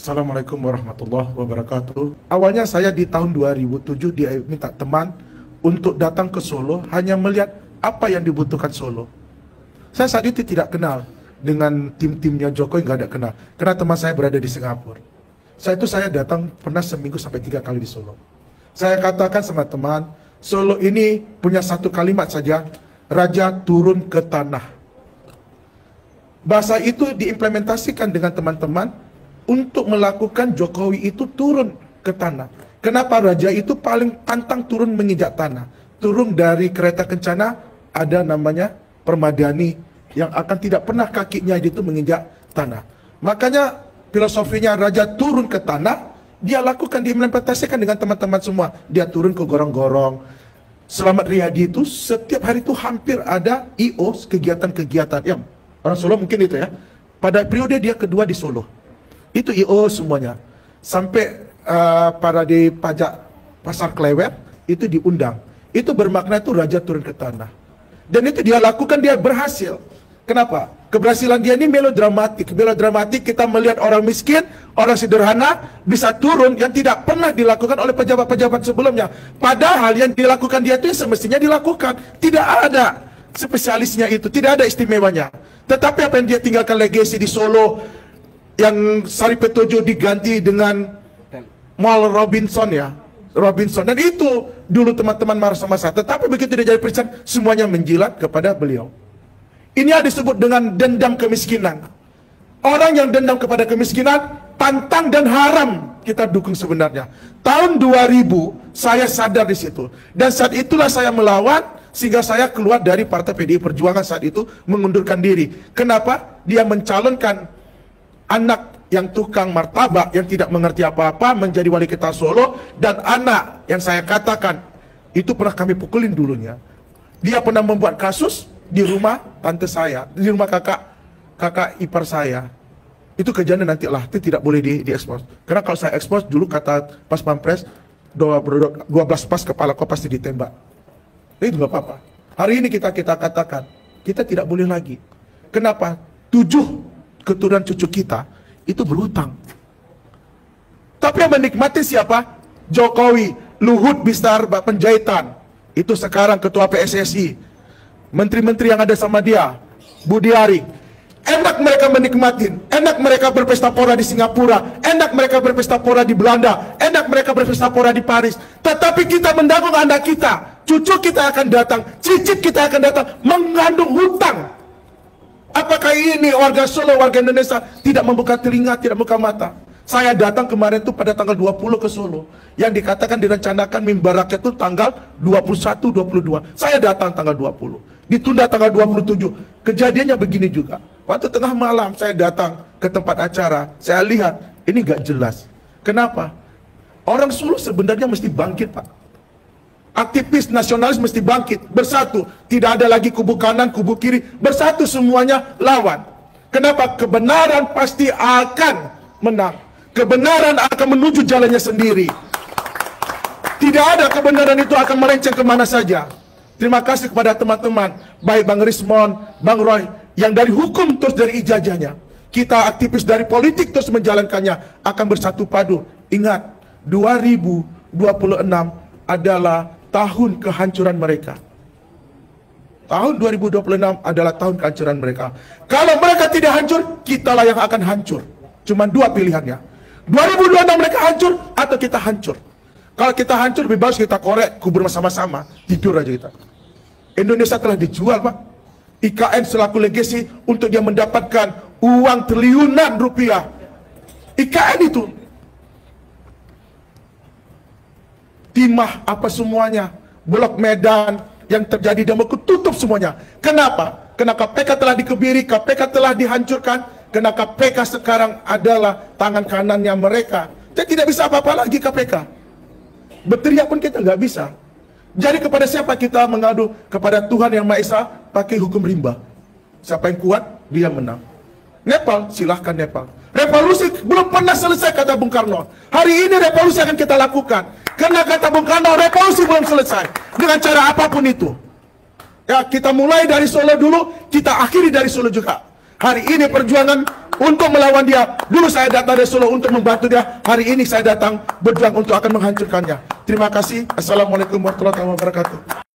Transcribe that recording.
Assalamualaikum warahmatullahi wabarakatuh. Awalnya saya di tahun 2007 diminta teman untuk datang ke Solo hanya melihat apa yang dibutuhkan Solo. Saya saat itu tidak kenal dengan tim-timnya Jokowi, nggak ada kenal. Karena teman saya berada di Singapura. Saya datang pernah seminggu sampai 3 kali di Solo. Saya katakan sama teman, Solo ini punya satu kalimat saja, Raja turun ke tanah. Bahasa itu diimplementasikan dengan teman-teman untuk melakukan Jokowi itu turun ke tanah. Kenapa Raja itu paling pantang turun menginjak tanah? Turun dari kereta kencana, ada namanya permadani yang akan tidak pernah kakinya itu menginjak tanah. Makanya filosofinya Raja turun ke tanah, dia lakukan, diimplementasikan dengan teman-teman semua. Dia turun ke gorong-gorong. Selamat Riyadi itu setiap hari itu hampir ada IO, kegiatan-kegiatan. Yang orang Solo mungkin itu ya. Pada periode dia kedua di Solo. Itu IO semuanya. Sampai para di pajak Pasar Klewer itu diundang. Itu bermakna itu Raja turun ke tanah. Dan itu dia lakukan, dia berhasil. Kenapa? Keberhasilan dia ini melodramatik. Melodramatik kita melihat orang miskin, orang sederhana bisa turun yang tidak pernah dilakukan oleh pejabat-pejabat sebelumnya. Padahal yang dilakukan dia itu semestinya dilakukan. Tidak ada spesialisnya itu, tidak ada istimewanya. Tetapi apa yang dia tinggalkan legacy di Solo, yang Saripetojo diganti dengan Mall Robinson ya, Robinson, dan itu dulu teman-teman marah sama saya. Tetapi begitu dia jadi presiden, semuanya menjilat kepada beliau. Ini yang disebut dengan dendam kemiskinan. Orang yang dendam kepada kemiskinan pantang dan haram kita dukung sebenarnya. Tahun 2000 saya sadar di situ, dan saat itulah saya melawan sehingga saya keluar dari Partai PDI Perjuangan saat itu, mengundurkan diri. Kenapa? Dia mencalonkan anak yang tukang martabak, yang tidak mengerti apa-apa menjadi wali kota Solo, dan anak yang saya katakan itu pernah kami pukulin dulunya. Dia pernah membuat kasus di rumah tante saya, di rumah kakak ipar saya. Itu kejadian nantilah, itu tidak boleh diekspos. Karena kalau saya ekspos dulu kata pas Pampres 12 pas kepala kau pasti ditembak. Itu nggak apa-apa. Hari ini kita katakan kita tidak boleh lagi. Kenapa? 7 keturunan cucu kita itu berhutang. Tapi yang menikmati siapa? Jokowi, Luhut Binsar Panjaitan, itu sekarang ketua PSSI, menteri-menteri yang ada sama dia, Budiari. Enak mereka menikmatin, enak mereka berpesta pora di Singapura, enak mereka berpesta pora di Belanda, enak mereka berpesta pora di Paris. Tetapi kita mendanggung anak kita, cucu kita akan datang, cicit kita akan datang, mengandung hutang. Apakah ini warga Solo, warga Indonesia tidak membuka telinga, tidak membuka mata? Saya datang kemarin itu pada tanggal 20 ke Solo. Yang dikatakan direncanakan mimbar rakyat itu tanggal 21, 22. Saya datang tanggal 20. Ditunda tanggal 27. Kejadiannya begini juga. Waktu tengah malam saya datang ke tempat acara. Saya lihat, ini gak jelas. Kenapa? Orang Solo sebenarnya mesti bangkit, Pak. Aktivis nasionalis mesti bangkit, bersatu. Tidak ada lagi kubu kanan, kubu kiri. Bersatu semuanya lawan. Kenapa? Kebenaran pasti akan menang. Kebenaran akan menuju jalannya sendiri. Tidak ada kebenaran itu akan melenceng kemana saja. Terima kasih kepada teman-teman, baik Bang Rismon, Bang Roy, yang dari hukum terus dari ijazahnya. Kita aktivis dari politik terus menjalankannya, akan bersatu padu. Ingat, 2026 adalah tahun kehancuran mereka. Tahun 2026 adalah tahun kehancuran mereka. Kalau mereka tidak hancur, kitalah yang akan hancur. Cuma 2 pilihannya. 2026 mereka hancur atau kita hancur. Kalau kita hancur, lebih bagus kita korek, kubur bersama-sama, tidur aja kita. Indonesia telah dijual, Pak. IKN selaku legasi untuk dia mendapatkan uang triliunan rupiah. IKN itu timah apa semuanya, Blok Medan yang terjadi dan tutup semuanya. Kenapa? Karena KPK telah dikebiri, KPK telah dihancurkan, karena KPK sekarang adalah tangan kanannya mereka. Jadi tidak bisa apa-apa lagi KPK. Berteriak pun kita nggak bisa. Jadi kepada siapa kita mengadu? Kepada Tuhan Yang Maha Esa, pakai hukum rimba. Siapa yang kuat, dia menang. Nepal, silahkan Nepal. Revolusi belum pernah selesai, kata Bung Karno. Hari ini revolusi akan kita lakukan. Karena kata Bung Karno, revolusi belum selesai. Dengan cara apapun itu. Ya, kita mulai dari Solo dulu, kita akhiri dari Solo juga. Hari ini perjuangan untuk melawan dia. Dulu saya datang dari Solo untuk membantu dia. Hari ini saya datang berjuang untuk akan menghancurkannya. Terima kasih. Assalamualaikum warahmatullahi wabarakatuh.